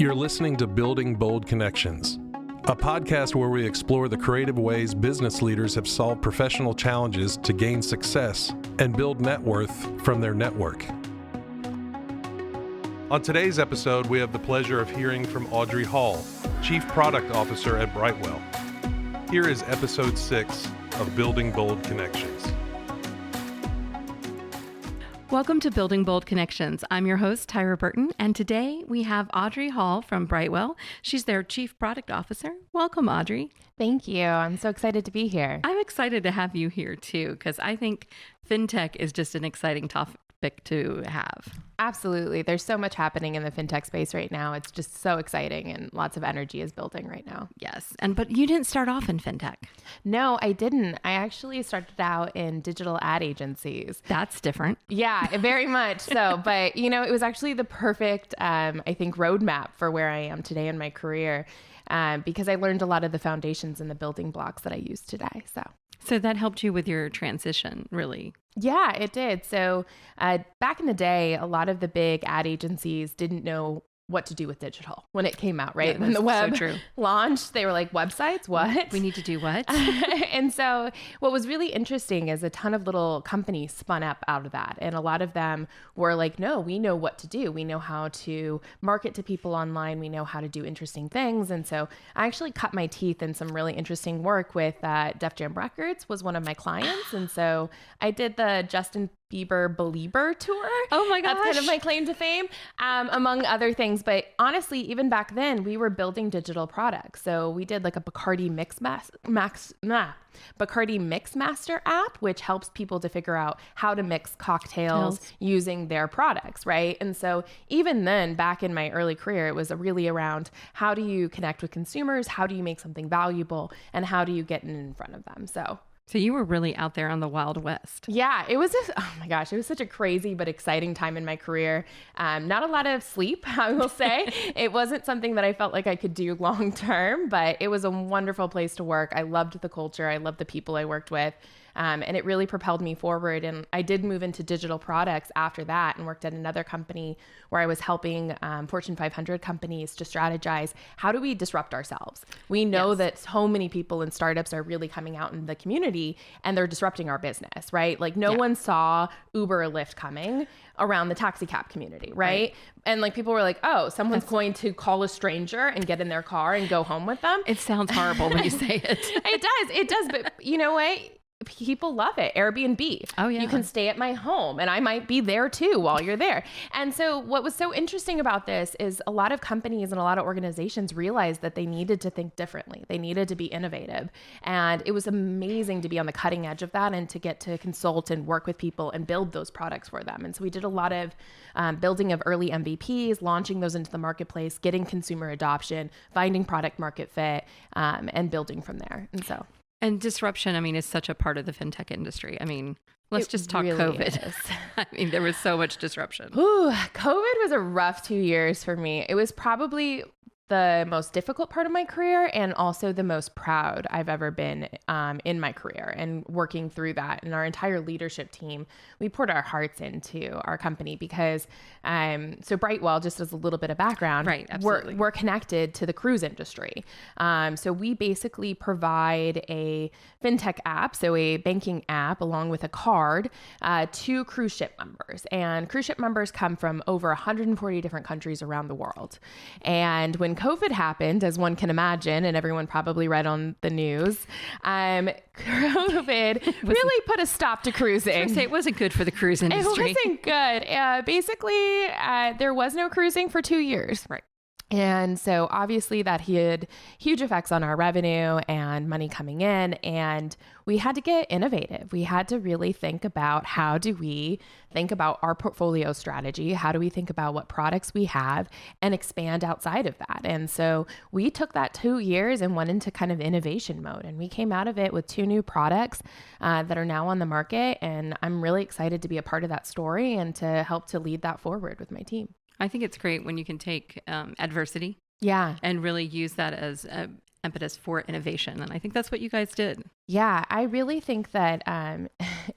You're listening to Building Bold Connections, a podcast where we explore the creative ways business leaders have solved professional challenges to gain success and build net worth from their network. On today's episode, we have the pleasure of hearing from Audrey Hall, Chief Product Officer at Brightwell. Here is episode 6 of Building Bold Connections. Welcome to Building Bold Connections. I'm your host, Tyra Burton, and today we have Audrey Hall from Brightwell. She's their Chief Product Officer. Welcome, Audrey. Thank you. I'm so excited to be here. I'm excited to have you here too, because I think fintech is just an exciting topic to have. Absolutely. There's so much happening in the fintech space right now. It's just so exciting and lots of energy is building right now. Yes. But you didn't start off in fintech. No, I didn't. I actually started out in digital ad agencies. That's different. Yeah, very much so. But, it was actually the perfect, I think, roadmap for where I am today in my career because I learned a lot of the foundations and the building blocks that I use today. So that helped you with your transition, really? Yeah, it did. So back in the day, a lot of the big ad agencies didn't know what to do with digital when it came out, right? Yeah, when the web so launched, they were like, websites, what? We need to do what? And so what was really interesting is a ton of little companies spun up out of that. And a lot of them were like, no, we know what to do. We know how to market to people online. We know how to do interesting things. And so I actually cut my teeth in some really interesting work with Def Jam Records was one of my clients. And so I did the Justin Bieber Belieber tour. Oh my gosh. That's kind of my claim to fame, among other things. But honestly, even back then, we were building digital products. So we did like a Bacardi Bacardi Mix Master app, which helps people to figure out how to mix cocktails using their products, right? And so even then, back in my early career, it was really around how do you connect with consumers? How do you make something valuable? And how do you get in front of them? So you were really out there on the Wild West. Yeah, it was oh my gosh, it was such a crazy but exciting time in my career. Not a lot of sleep, I will say. It wasn't something that I felt like I could do long term, but it was a wonderful place to work. I loved the culture. I loved the people I worked with. And it really propelled me forward. And I did move into digital products after that and worked at another company where I was helping Fortune 500 companies to strategize, how do we disrupt ourselves? We know that so many people in startups are really coming out in the community and they're disrupting our business, right? Like no one saw Uber or Lyft coming around the taxi cab community, right? And like people were like, oh, someone's going to call a stranger and get in their car and go home with them. It sounds horrible when you say it. It does. But you know what? People love it. Airbnb. Oh, yeah. You can stay at my home and I might be there too while you're there. And so what was so interesting about this is a lot of companies and a lot of organizations realized that they needed to think differently. They needed to be innovative. And it was amazing to be on the cutting edge of that and to get to consult and work with people and build those products for them. And so we did a lot of building of early MVPs, launching those into the marketplace, getting consumer adoption, finding product market fit, and building from there. And disruption, is such a part of the fintech industry. Let's just talk really COVID. There was so much disruption. Ooh, COVID was a rough 2 years for me. It was probably the most difficult part of my career and also the most proud I've ever been in my career and working through that. And our entire leadership team, we poured our hearts into our company because, so Brightwell, just as a little bit of background, right, absolutely. We're connected to the cruise industry. So we basically provide a fintech app, so a banking app along with a card to cruise ship members. And cruise ship members come from over 140 different countries around the world. And when COVID happened, as one can imagine, and everyone probably read on the news, COVID really put a stop to cruising. It wasn't good for the cruise industry. It wasn't good. Basically, there was no cruising for 2 years. Right. And so obviously that had huge effects on our revenue and money coming in. And we had to get innovative. We had to really think about how do we think about our portfolio strategy? How do we think about what products we have and expand outside of that? And so we took that 2 years and went into kind of innovation mode. And we came out of it with 2 new products that are now on the market. And I'm really excited to be a part of that story and to help to lead that forward with my team. I think it's great when you can take adversity and really use that as impetus for innovation. And I think that's what you guys did. Yeah, I really think that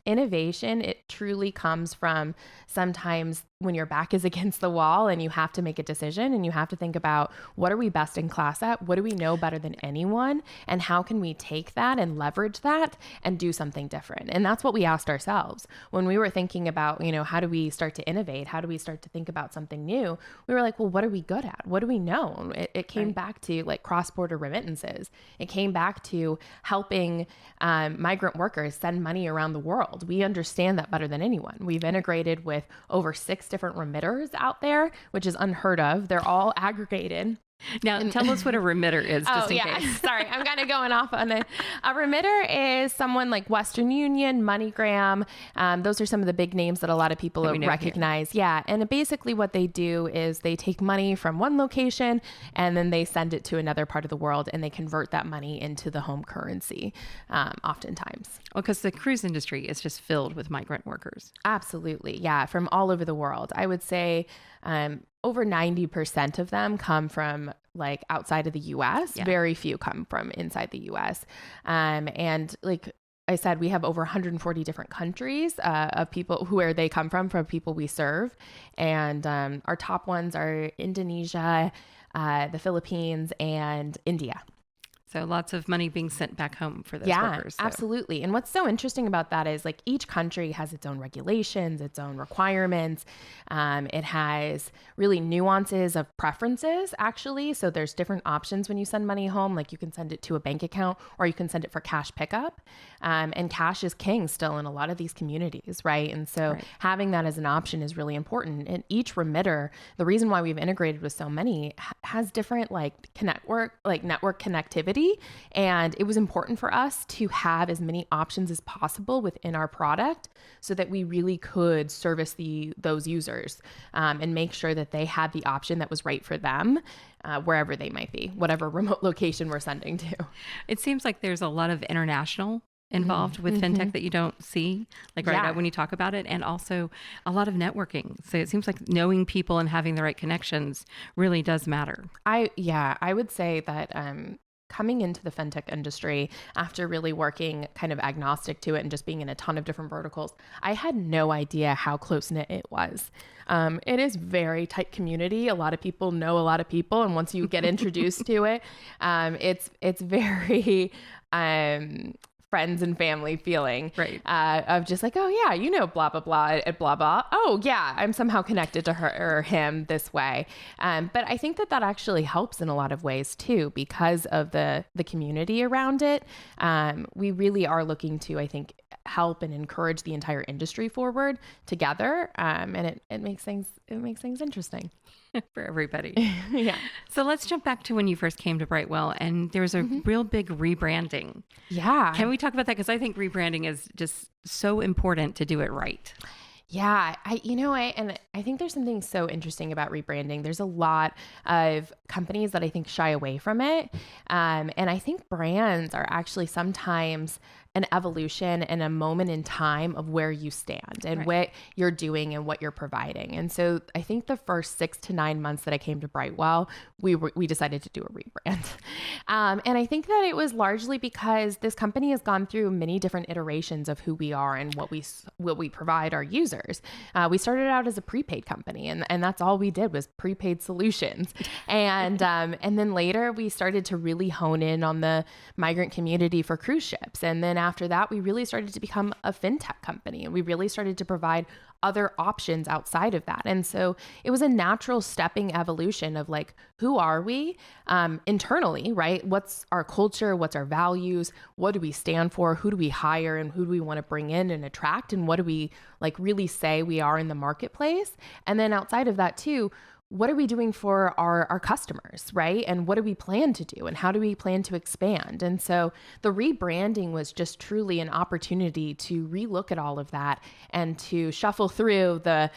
innovation, it truly comes from sometimes when your back is against the wall and you have to make a decision and you have to think about what are we best in class at? What do we know better than anyone? And how can we take that and leverage that and do something different? And that's what we asked ourselves when we were thinking about, how do we start to innovate? How do we start to think about something new? We were like, well, what are we good at? What do we know? It came back to like cross-border remittances. It came back to helping migrant workers send money around the world. We understand that better than anyone. We've integrated with over 6 different remitters out there, which is unheard of. They're all aggregated. Now, tell us what a remitter is, just in case. Sorry, I'm kind of going off on it. A remitter is someone like Western Union, MoneyGram. Those are some of the big names that a lot of people recognize. Here. Yeah. And basically what they do is they take money from one location and then they send it to another part of the world and they convert that money into the home currency, oftentimes. Well, because the cruise industry is just filled with migrant workers. Absolutely. Yeah. From all over the world. I would say over 90% of them come from like outside of the US. Yeah. Very few come from inside the US. And like I said, we have over 140 different countries of people where they come from people we serve. And our top ones are Indonesia, the Philippines, and India. So lots of money being sent back home for those workers. Yeah, absolutely. And what's so interesting about that is like each country has its own regulations, its own requirements. It has really nuances of preferences, actually. So there's different options when you send money home. Like you can send it to a bank account or you can send it for cash pickup. And cash is king still in a lot of these communities, right? And so having that as an option is really important. And each remitter, the reason why we've integrated with so many has different network connectivity. And it was important for us to have as many options as possible within our product so that we really could service those users and make sure that they had the option that was right for them wherever they might be, whatever remote location we're sending to. It seems like there's a lot of international involved with fintech that you don't see now when you talk about it, and also a lot of networking. So it seems like knowing people and having the right connections really does matter. I would say that coming into the fintech industry after really working kind of agnostic to it and just being in a ton of different verticals, I had no idea how close-knit it was. It is very tight community. A lot of people know a lot of people. And once you get introduced to it, it's very friends and family feeling, right? Of just like, oh yeah, blah, blah, blah, blah, blah. Oh yeah, I'm somehow connected to her or him this way. But I think that actually helps in a lot of ways too, because of the community around it. We really are looking to, I think, help and encourage the entire industry forward together. And it makes things interesting. For everybody. Yeah. So let's jump back to when you first came to Brightwell and there was a real big rebranding. Yeah. Can we talk about that? Because I think rebranding is just so important to do it right. Yeah, I think there's something so interesting about rebranding. There's a lot of companies that I think shy away from it. And I think brands are actually sometimes an evolution and a moment in time of where you stand and what you're doing and what you're providing. And so I think the first 6 to 9 months that I came to Brightwell, we decided to do a rebrand. And I think that it was largely because this company has gone through many different iterations of who we are and what we provide our users. We started out as a prepaid company and that's all we did was prepaid solutions. And then later we started to really hone in on the migrant community for cruise ships. And then after that, we really started to become a fintech company and we really started to provide other options outside of that. And so it was a natural stepping evolution of like, who are we internally, right? What's our culture? What's our values? What do we stand for? Who do we hire and who do we want to bring in and attract? And what do we like really say we are in the marketplace? And then outside of that too, what are we doing for our customers, right? And what do we plan to do? And how do we plan to expand? And so the rebranding was just truly an opportunity to relook at all of that and to shuffle through the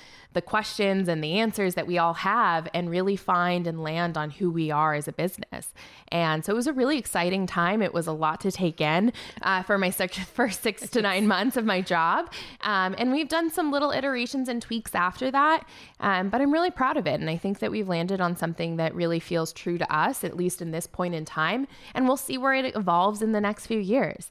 questions and the answers that we all have and really find and land on who we are as a business. And so it was a really exciting time. It was a lot to take in for my first 6 to 9 months of my job. And we've done some little iterations and tweaks after that. But I'm really proud of it. And I think that we've landed on something that really feels true to us, at least in this point in time. And we'll see where it evolves in the next few years.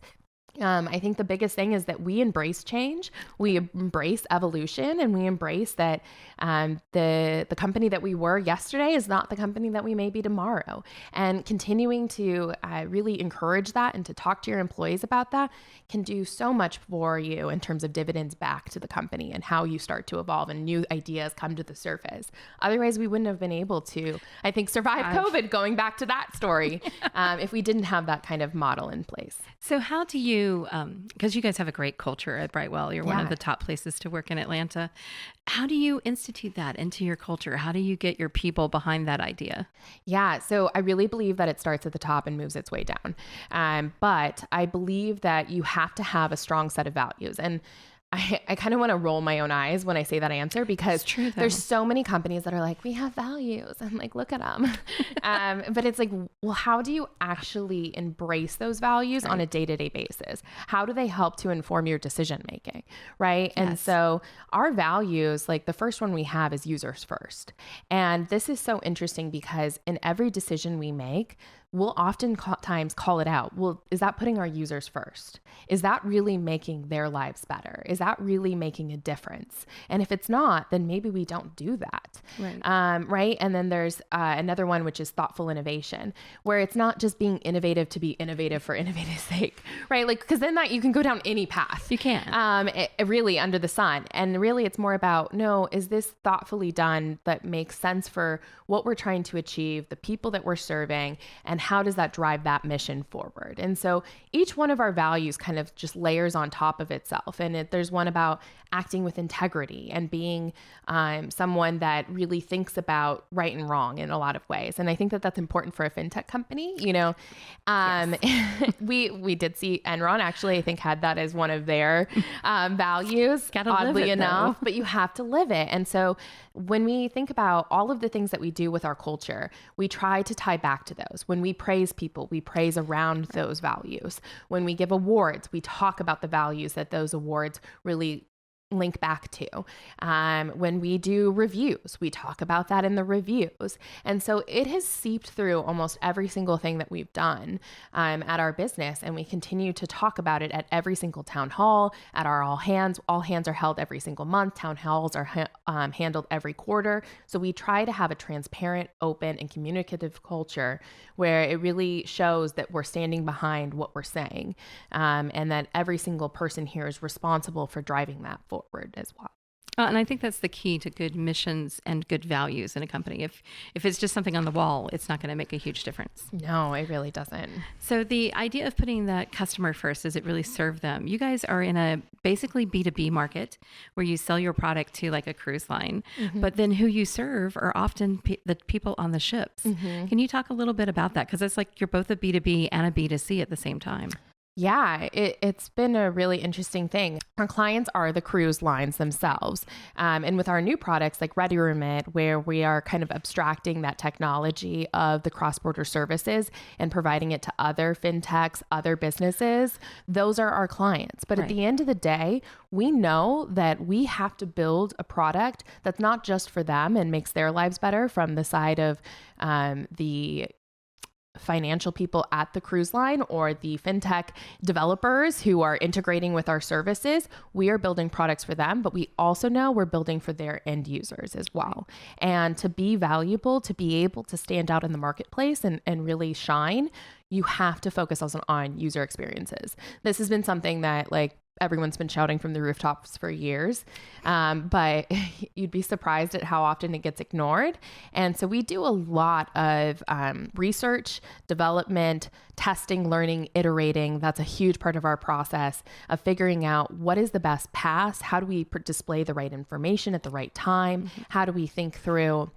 I think the biggest thing is that we embrace change, we embrace evolution, and we embrace that the company that we were yesterday is not the company that we may be tomorrow. And continuing to really encourage that and to talk to your employees about that can do so much for you in terms of dividends back to the company and how you start to evolve and new ideas come to the surface. Otherwise, we wouldn't have been able to, I think, survive COVID, going back to that story, if we didn't have that kind of model in place. So how do you, because you guys have a great culture at Brightwell, you're one of the top places to work in Atlanta. How do you institute that into your culture? How do you get your people behind that idea? Yeah, so I really believe that it starts at the top and moves its way down. But I believe that you have to have a strong set of values. And I kind of want to roll my own eyes when I say that answer, because there's so many companies that are like, we have values. I'm like, look at them. But it's like, well, how do you actually embrace those values on a day-to-day basis? How do they help to inform your decision making? Right. Yes. And so our values, like the first one we have is users first. And this is so interesting because in every decision we make, we'll oftentimes call it out. Well, is that putting our users first? Is that really making their lives better? Is that really making a difference? And if it's not, then maybe we don't do that. Right. And then there's another one, which is thoughtful innovation, where it's not just being innovative to be innovative for innovative's sake, right? Like, because then that you can go down any path. You can. Really under the sun. And really it's more about, no, is this thoughtfully done that makes sense for what we're trying to achieve, the people that we're serving, and how does that drive that mission forward? And so each one of our values kind of just layers on top of itself. And there's one about acting with integrity and being someone that really thinks about right and wrong in a lot of ways. And I think that that's important for a fintech company. You know, we did see Enron actually, I think, had that as one of their values, oddly enough, but you have to live it. And so when we think about all of the things that we do with our culture, we try to tie back to those. When we praise people, we praise around those values. When we give awards, we talk about the values that those awards really link back to. When we do reviews, we talk about that in the reviews. And so it has seeped through almost every single thing that we've done at our business. And we continue to talk about it at every single town hall, at our all hands. All hands are held every single month. Town halls are handled every quarter. So we try to have a transparent, open, and communicative culture where it really shows that we're standing behind what we're saying, and that every single person here is responsible for driving that forward as well. And I think that's the key to good missions and good values in a company. If it's just something on the wall, it's not going to make a huge difference. No, it really doesn't. So the idea of putting that customer first, does it really serve them? You guys are in a basically B2B market where you sell your product to like a cruise line, but then who you serve are often the people on the ships. Can you talk a little bit about that? Because it's like you're both a B2B and a B2C at the same time. Yeah, it's been a really interesting thing. Our clients are the cruise lines themselves. And with our new products like Ready Remit, where we are kind of abstracting that technology of the cross-border services and providing it to other fintechs, other businesses, those are our clients. But at the end of the day, we know that we have to build a product that's not just for them and makes their lives better from the side of the financial people at the cruise line or the fintech developers who are integrating with our services. We are building products for them, but we also know we're building for their end users as well. And to be valuable, to be able to stand out in the marketplace and really shine, you have to focus on user experiences. This has been something that everyone's been shouting from the rooftops for years, but you'd be surprised at how often it gets ignored. And so we do a lot of research, development, testing, learning, iterating. That's a huge part of our process of figuring out what is the best path. How do we display the right information at the right time? How do we think through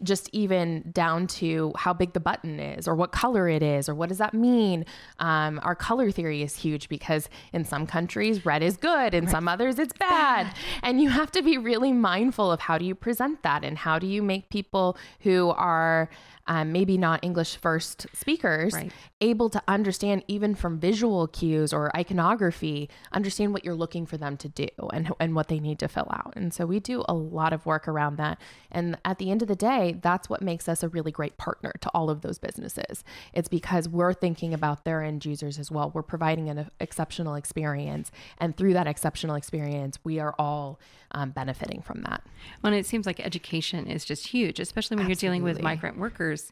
just even down to how big the button is or what color it is or what does that mean? Our color theory is huge because in some countries red is good, in some others it's bad. And you have to be really mindful of how do you present that and how do you make people who are maybe not English first speakers able to understand even from visual cues or iconography, understand what you're looking for them to do and what they need to fill out. And so we do a lot of work around that. And at the end of the day, that's what makes us a really great partner to all of those businesses. It's because we're thinking about their end users as well. We're providing an exceptional experience. And through that exceptional experience, we are all benefiting from that. Well, and it seems like education is just huge, especially when you're dealing with migrant workers.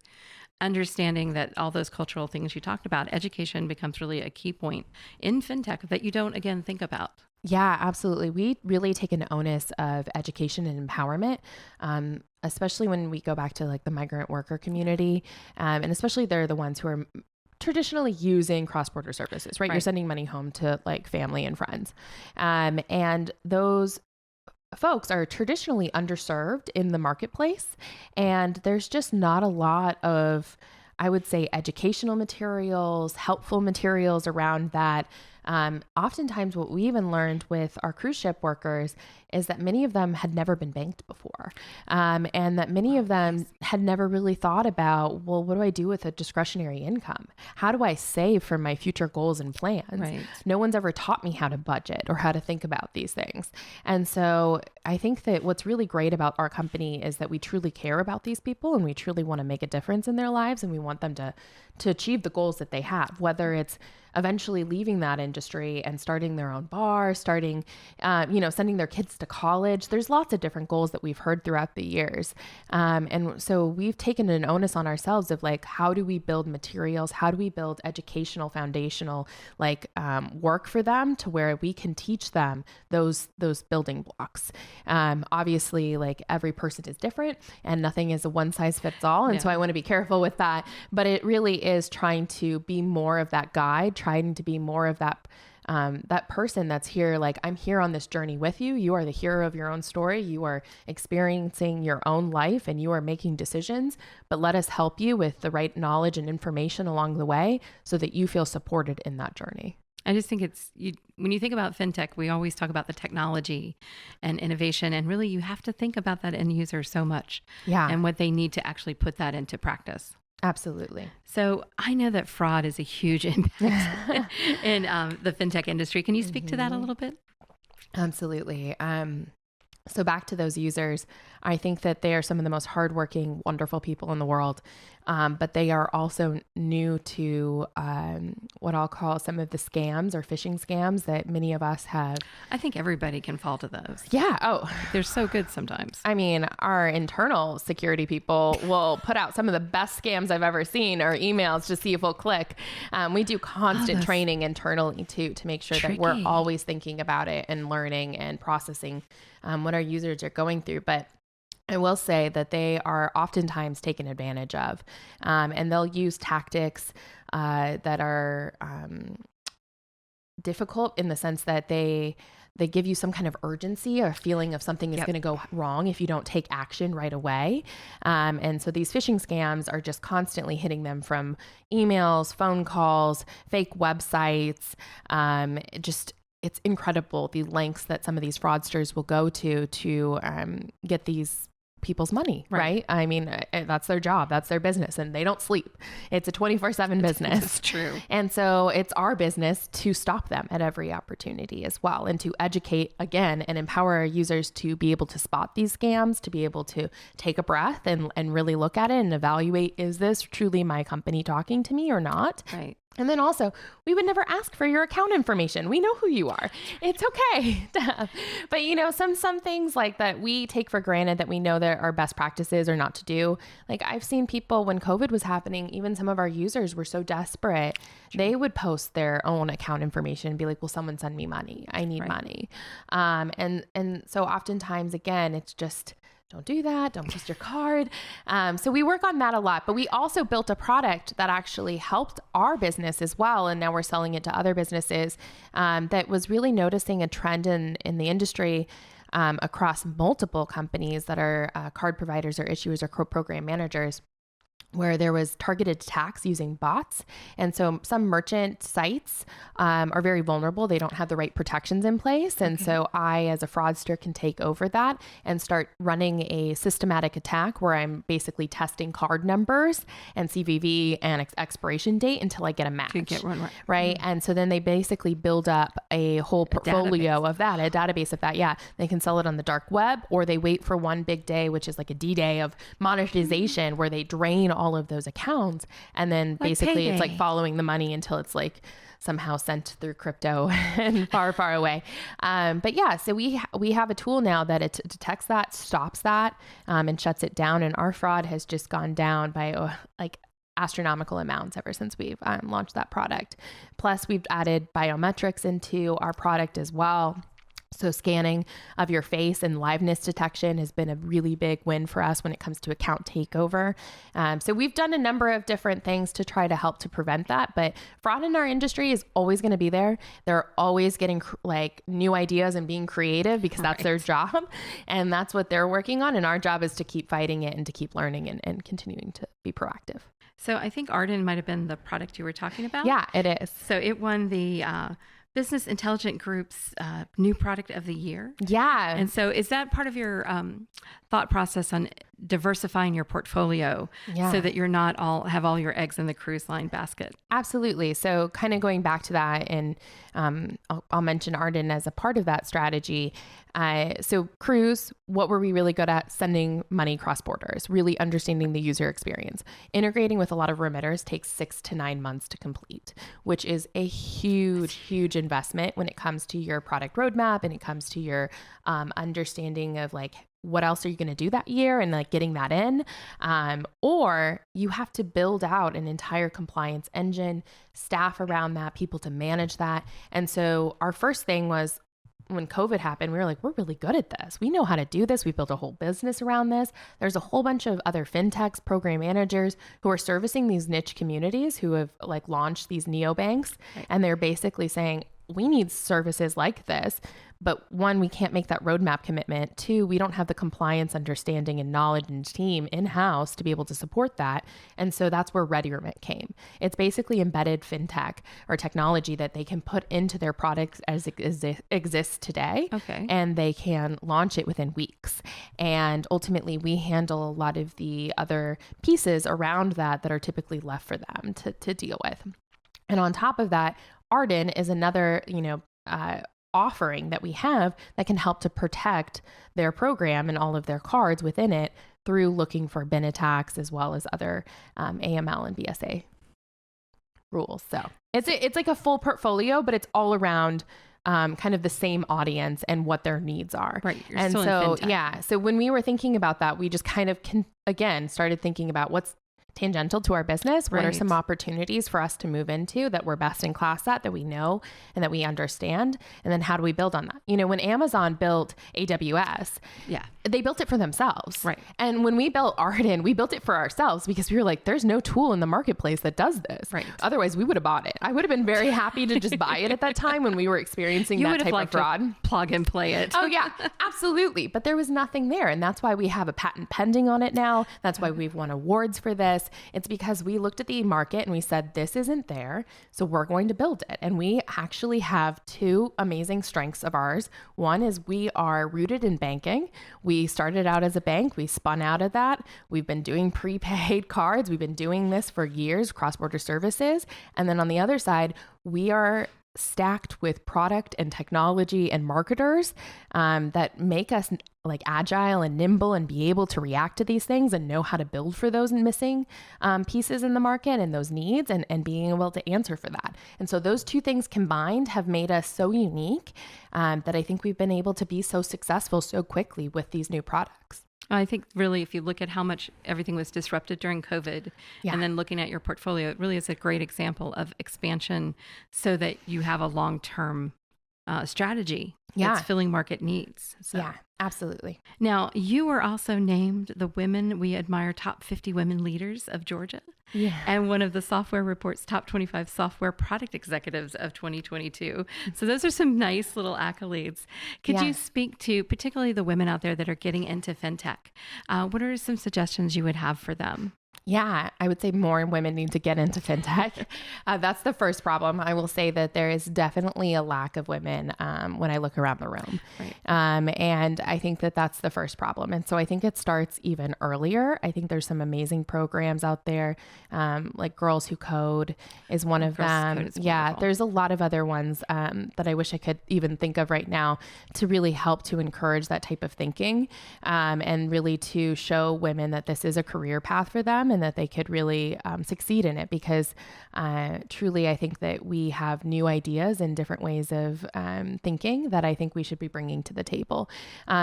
Understanding that all those cultural things you talked about, education becomes really a key point in fintech that you don't, again, think about. Yeah, absolutely. We really take an onus of education and empowerment, especially when we go back to like the migrant worker community. And especially they're the ones who are traditionally using cross-border services, right? You're sending money home to like family and friends. And those folks are traditionally underserved in the marketplace. And there's just not a lot of, I would say, educational materials, helpful materials around that. Oftentimes what we even learned with our cruise ship workers is that many of them had never been banked before. And that many of them had never really thought about, well, what do I do with a discretionary income? How do I save for my future goals and plans? Right. No one's ever taught me how to budget or how to think about these things. And so I think that what's really great about our company is that we truly care about these people and we truly want to make a difference in their lives. And we want them to achieve the goals that they have, whether it's eventually leaving that industry and starting their own bar, sending their kids to college. There's lots of different goals that we've heard throughout the years. And so we've taken an onus on ourselves of like, how do we build materials? How do we build educational, foundational, work for them to where we can teach them those building blocks? Obviously, like every person is different and nothing is a one size fits all. And so I want to be careful with that, but it really is trying to be more of that guide, trying to be more of that person that's here. Like, I'm here on this journey with you. You are the hero of your own story. You are experiencing your own life and you are making decisions, but let us help you with the right knowledge and information along the way so that you feel supported in that journey. I just think when you think about fintech, we always talk about the technology and innovation, and really you have to think about that end user so much and what they need to actually put that into practice. Absolutely. So I know that fraud is a huge impact in the fintech industry. Can you speak to that a little bit? Absolutely. So back to those users, I think that they are some of the most hardworking, wonderful people in the world. But they are also new to what I'll call some of the scams or phishing scams that many of us have. I think everybody can fall to those. Yeah. Oh, they're so good sometimes. I mean, our internal security people will put out some of the best scams I've ever seen or emails to see if we'll click. We do constant training internally too, to make sure that we're always thinking about it and learning and processing what our users are going through. But I will say that they are oftentimes taken advantage of, and they'll use tactics that are difficult in the sense that they give you some kind of urgency or feeling of something is going to go wrong if you don't take action right away. And so these phishing scams are just constantly hitting them from emails, phone calls, fake websites, it's incredible the lengths that some of these fraudsters will go to get these people's money, right? I mean, that's their job. That's their business and they don't sleep. It's a 24/7 business. It's true. And so it's our business to stop them at every opportunity as well and to educate again and empower our users to be able to spot these scams, to be able to take a breath and really look at it and evaluate, is this truly my company talking to me or not? Right. And then also, we would never ask for your account information. We know who you are. It's okay. But some things like that we take for granted that we know that our best practices are not to do. Like I've seen people when COVID was happening, even some of our users were so desperate, they would post their own account information and be like, will someone send me money? I need money. And so oftentimes, again, it's just, don't do that. Don't post your card. So we work on that a lot, but we also built a product that actually helped our business as well. And now we're selling it to other businesses that was really noticing a trend in the industry across multiple companies that are card providers or issuers or program managers. where there was targeted attacks using bots. And so some merchant sites are very vulnerable. They don't have the right protections in place. And so I, as a fraudster, can take over that and start running a systematic attack where I'm basically testing card numbers and CVV and expiration date until I get a match. Right. Mm-hmm. And so then they basically build up a whole portfolio of that, a database of that. Yeah. They can sell it on the dark web, or they wait for one big day, which is like a D-Day of monetization, where they drain all of those accounts, and then basically it's like following the money until it's like somehow sent through crypto and far away. But yeah, so we have a tool now that it detects that, stops that, and shuts it down. And our fraud has just gone down by like astronomical amounts ever since we've launched that product. Plus, we've added biometrics into our product as well. So scanning of your face and liveness detection has been a really big win for us when it comes to account takeover. So we've done a number of different things to try to help to prevent that. But fraud in our industry is always going to be there. They're always getting like new ideas and being creative, because that's their job. And that's what they're working on. And our job is to keep fighting it and to keep learning and continuing to be proactive. So I think Arden might have been the product you were talking about. Yeah, it is. So it won the Business Intelligent Group's new product of the year. Yeah. And so is that part of your thought process on diversifying your portfolio so that you're not have all your eggs in the cruise line basket? Absolutely. So kind of going back to that, and I'll mention Arden as a part of that strategy. So cruise, what were we really good at? Sending money cross borders, really understanding the user experience. Integrating with a lot of remitters takes 6 to 9 months to complete, which is a huge investment when it comes to your product roadmap and it comes to your understanding of like, what else are you going to do that year and like getting that in? Or you have to build out an entire compliance engine, staff around that, people to manage that. And so our first thing was, when COVID happened, we were like, we're really good at this. We know how to do this. We built a whole business around this. There's a whole bunch of other fintechs, program managers who are servicing these niche communities who have like launched these neobanks. And they're basically saying, we need services like this. But one, we can't make that roadmap commitment. 2, we don't have the compliance understanding and knowledge and team in-house to be able to support that. And so that's where ReadyRemit came. It's basically embedded fintech or technology that they can put into their products as it exists today. And they can launch it within weeks. And ultimately, we handle a lot of the other pieces around that are typically left for them to deal with. And on top of that, Arden is another, offering that we have that can help to protect their program and all of their cards within it through looking for BIN attacks as well as other AML and BSA rules. So it's like a full portfolio, but it's all around kind of the same audience and what their needs are. Right. And so, so when we were thinking about that, we just kind of again started thinking about what's tangential to our business. What are some opportunities for us to move into that we're best in class at, that we know and that we understand? And then how do we build on that? When Amazon built AWS, they built it for themselves. Right. And when we built Arden, we built it for ourselves because we were like, there's no tool in the marketplace that does this. Right. Otherwise, we would have bought it. I would have been very happy to just buy it at that time when we were experiencing that type of fraud. To plug and play it. Oh yeah, absolutely. But there was nothing there. And that's why we have a patent pending on it now. That's why we've won awards for this. It's because we looked at the market and we said, this isn't there, so we're going to build it. And we actually have 2 amazing strengths of ours. One is we are rooted in banking. We started out as a bank. We spun out of that. We've been doing prepaid cards. We've been doing this for years, cross-border services. And then on the other side, we are stacked with product and technology and marketers that make us like agile and nimble and be able to react to these things and know how to build for those missing pieces in the market and those needs and being able to answer for that. And so those 2 things combined have made us so unique that I think we've been able to be so successful so quickly with these new products. I think really, if you look at how much everything was disrupted during COVID and then looking at your portfolio, it really is a great example of expansion so that you have a long-term strategy that's filling market needs. So. Yeah, absolutely. Now, you were also named the Women We Admire Top 50 Women Leaders of Georgia. Yeah. And one of the Software Report's top 25 software product executives of 2022. So those are some nice little accolades. Could you speak to particularly the women out there that are getting into fintech? What are some suggestions you would have for them? Yeah, I would say more women need to get into fintech. That's the first problem. I will say that there is definitely a lack of women when I look around the room. Right. And I think that that's the first problem. And so I think it starts even earlier. I think there's some amazing programs out there, like Girls Who Code is one of them. Yeah, there's a lot of other ones that I wish I could even think of right now to really help to encourage that type of thinking and really to show women that this is a career path for them and that they could really succeed in it, because truly I think that we have new ideas and different ways of thinking that I think we should be bringing to the table.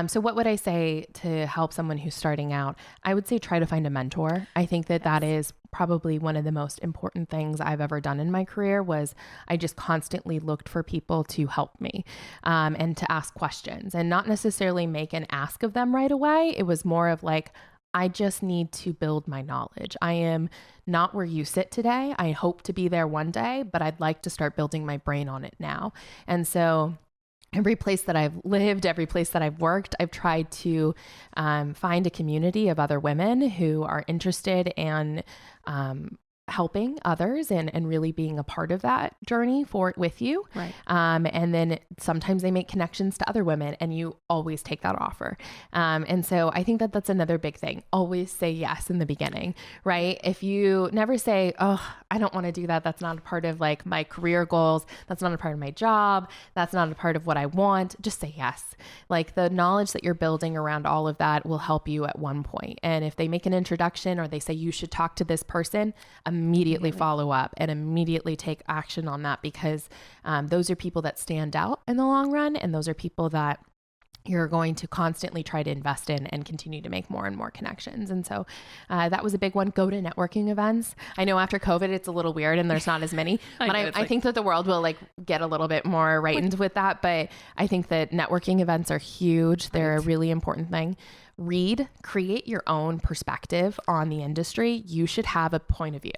So what would I say to help someone who's starting out? I would say try to find a mentor. I think that that is probably one of the most important things I've ever done in my career. Was I just constantly looked for people to help me and to ask questions, and not necessarily make an ask of them right away. It was more of like, I just need to build my knowledge. I am not where you sit today. I hope to be there one day, but I'd like to start building my brain on it now. And so every place that I've lived, every place that I've worked, I've tried to find a community of other women who are interested in helping others and really being a part of that journey with you. Right. And then sometimes they make connections to other women and you always take that offer. And so I think that that's another big thing. Always say yes in the beginning, right? If you never say, oh, I don't want to do that. That's not a part of like my career goals. That's not a part of my job. That's not a part of what I want. Just say yes. Like the knowledge that you're building around all of that will help you at one point. And if they make an introduction or they say you should talk to this person, immediately follow up and immediately take action on that, because those are people that stand out in the long run. And those are people that you're going to constantly try to invest in and continue to make more and more connections. And so that was a big one. Go to networking events. I know after COVID, it's a little weird and there's not as many, but I think that the world will like get a little bit more rightened with that. But I think that networking events are huge. They're a really important thing. Read, create your own perspective on the industry. You should have a point of view.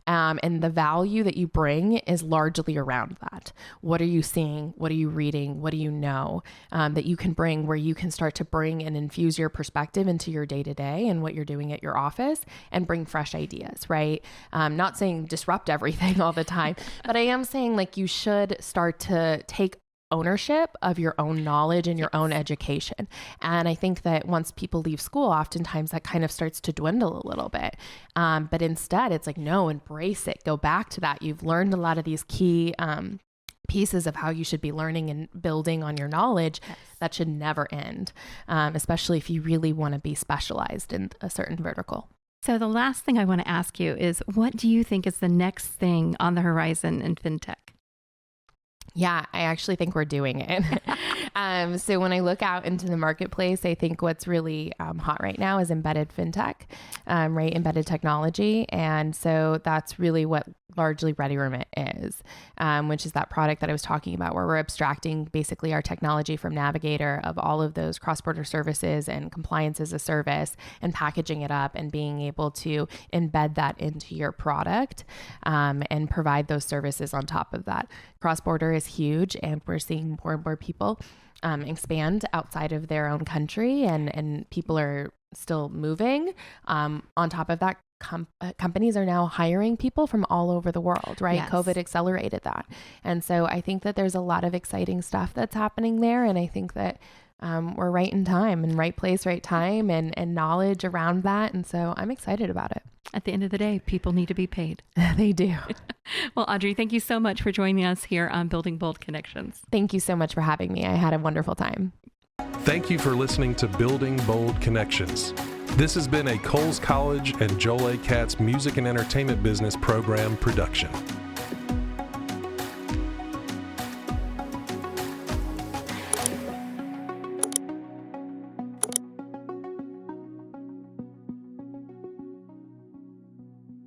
And the value that you bring is largely around that. What are you seeing? What are you reading? What do you know that you can bring, where you can start to bring and infuse your perspective into your day-to-day and what you're doing at your office and bring fresh ideas, right? Not saying disrupt everything all the time, but I am saying like you should start to take ownership of your own knowledge and your own education. And I think that once people leave school, oftentimes that kind of starts to dwindle a little bit. But instead it's like, no, embrace it. Go back to that. You've learned a lot of these key pieces of how you should be learning and building on your knowledge. Yes. That should never end, especially if you really want to be specialized in a certain vertical. So the last thing I want to ask you is, what do you think is the next thing on the horizon in fintech? Yeah, I actually think we're doing it. So when I look out into the marketplace, I think what's really hot right now is embedded fintech, right? Embedded technology. And so that's really what largely ReadyRemit is, which is that product that I was talking about, where we're abstracting basically our technology from Navigator of all of those cross-border services and compliance as a service and packaging it up and being able to embed that into your product and provide those services on top of that. Cross-border is huge, and we're seeing more and more people expand outside of their own country, and people are still moving. On top of that, companies are now hiring people from all over the world, right? Yes. COVID accelerated that. And so I think that there's a lot of exciting stuff that's happening there. And I think that we're right in time and right place, right time, and knowledge around that. And so I'm excited about it. At the end of the day, people need to be paid. They do. Well, Audrey, thank you so much for joining us here on Building Bold Connections. Thank you so much for having me. I had a wonderful time. Thank you for listening to Building Bold Connections. This has been a Coles College and Joel A. Katz Music and Entertainment Business Program production.